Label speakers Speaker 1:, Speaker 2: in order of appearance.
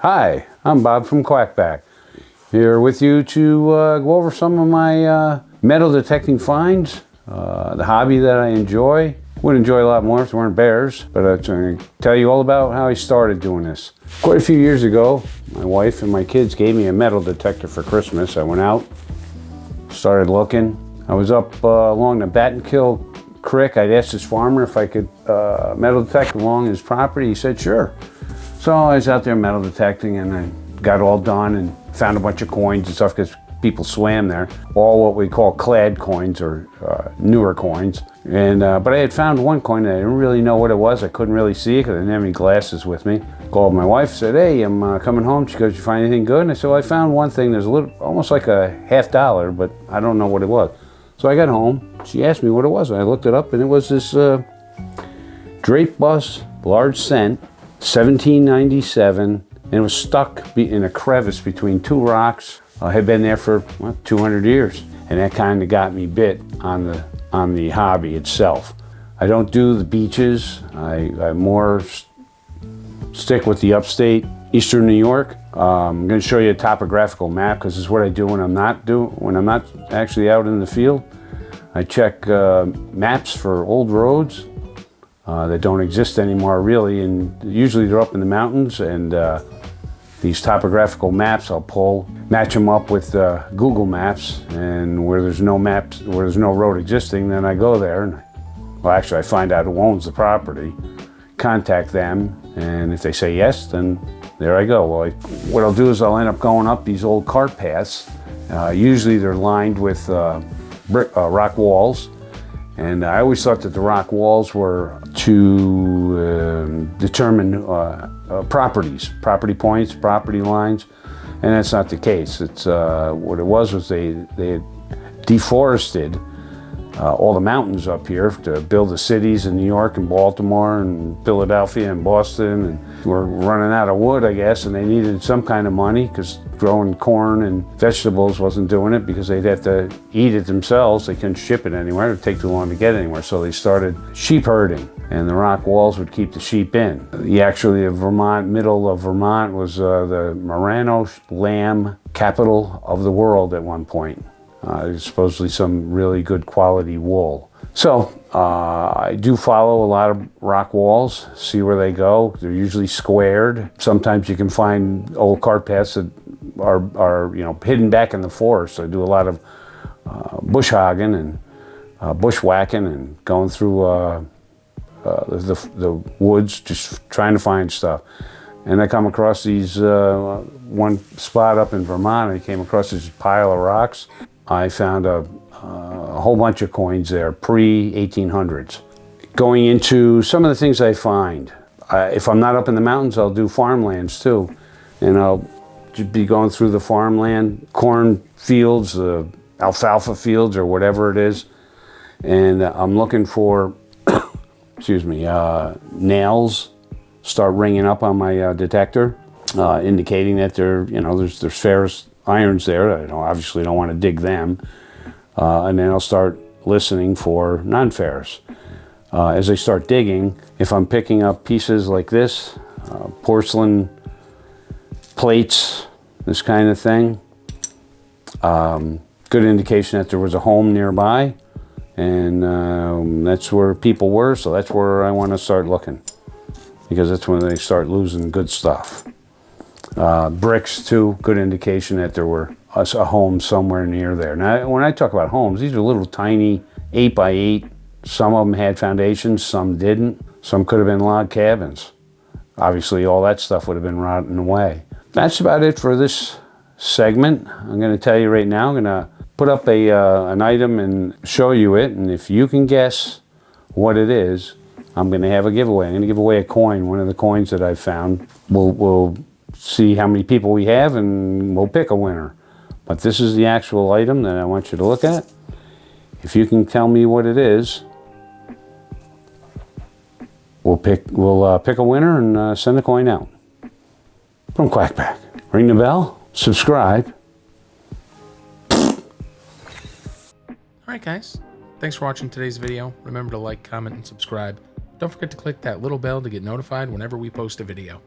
Speaker 1: Hi, I'm Bob from Quackback, here with you to go over some of my metal detecting finds, the hobby that I enjoy. Would enjoy a lot more if there weren't bears, but I'm going to tell you all about how I started doing this. Quite a few years ago, my wife and my kids gave me a metal detector for Christmas. I went out, started looking. I was up along the Battenkill Creek. I'd asked this farmer if I could metal detect along his property. He said, sure. So I was out there metal detecting, and I got all done and found a bunch of coins and stuff because people swam there. All what we call clad coins, or newer coins. And but I had found one coin that I didn't really know what it was. I couldn't really see it because I didn't have any glasses with me. Called my wife, said, hey, I'm coming home. She goes, you find anything good? And I said, well, I found one thing. There's a little, almost like a $50, but I don't know what it was. So I got home. She asked me what it was. And I looked it up, and it was this drape bus, large cent, 1797, and it was stuck in a crevice between two rocks. I had been there for 200 years, and that kind of got me bit on the hobby itself. I don't do the beaches. I more stick with the upstate, eastern New York. I'm going to show you a topographical map because this is what I do when I'm not actually out in the field. I check maps for old roads that don't exist anymore, really, and usually they're up in the mountains. And these topographical maps I'll pull, match them up with Google Maps, and where there's no maps, where there's no road existing, then I go there. And, well, actually, I find out who owns the property, contact them, and if they say yes, then there I go. Well, what I'll do is I'll end up going up these old cart paths. Usually they're lined with rock walls. And I always thought that the rock walls were to determine properties, property points, property lines, and that's not the case. It's what it was they had deforested all the mountains up here to build the cities in New York and Baltimore and Philadelphia and Boston, and we're running out of wood, I guess, and they needed some kind of money because growing corn and vegetables wasn't doing it because they'd have to eat it themselves. They couldn't ship it anywhere. It would take too long to get anywhere. So they started sheep herding, and the rock walls would keep the sheep in. The middle of Vermont was the Merino lamb capital of the world at one point. There's supposedly some really good quality wool. So I do follow a lot of rock walls, see where they go. They're usually squared. Sometimes you can find old cart paths that are hidden back in the forest. I do a lot of bush hogging and bushwhacking and going through the woods, just trying to find stuff. And I come across these, one spot up in Vermont, I came across this pile of rocks. I found a whole bunch of coins there, pre-1800s. Going into some of the things I find. If I'm not up in the mountains, I'll do farmlands too. And I'll just be going through the farmland, corn fields, alfalfa fields, or whatever it is. And I'm looking for, excuse me, nails start ringing up on my detector, indicating that there's ferrous irons there. I obviously don't want to dig them. And then I'll start listening for non-ferrous. As I start digging, if I'm picking up pieces like this, porcelain plates, this kind of thing, good indication that there was a home nearby, and that's where people were, so that's where I want to start looking, because that's when they start losing good stuff. Bricks too, good indication that there were a home somewhere near there. Now, when I talk about homes, these are little tiny 8x8. Some of them had foundations, some didn't. Some could have been log cabins. Obviously, all that stuff would have been rotting away. That's about it for this segment. I'm going to tell you right now, I'm going to put up an item and show you it, and if you can guess what it is, I'm going to have a giveaway. I'm going to give away a coin, one of the coins that I've found. We'll see how many people we have, and we'll pick a winner. But this is the actual item that I want you to look at. If you can tell me what it is, we'll pick a winner and send the coin out. From Quackback. Ring the bell, subscribe.
Speaker 2: Alright guys, thanks for watching today's video. Remember to like, comment, and subscribe. Don't forget to click that little bell to get notified whenever we post a video.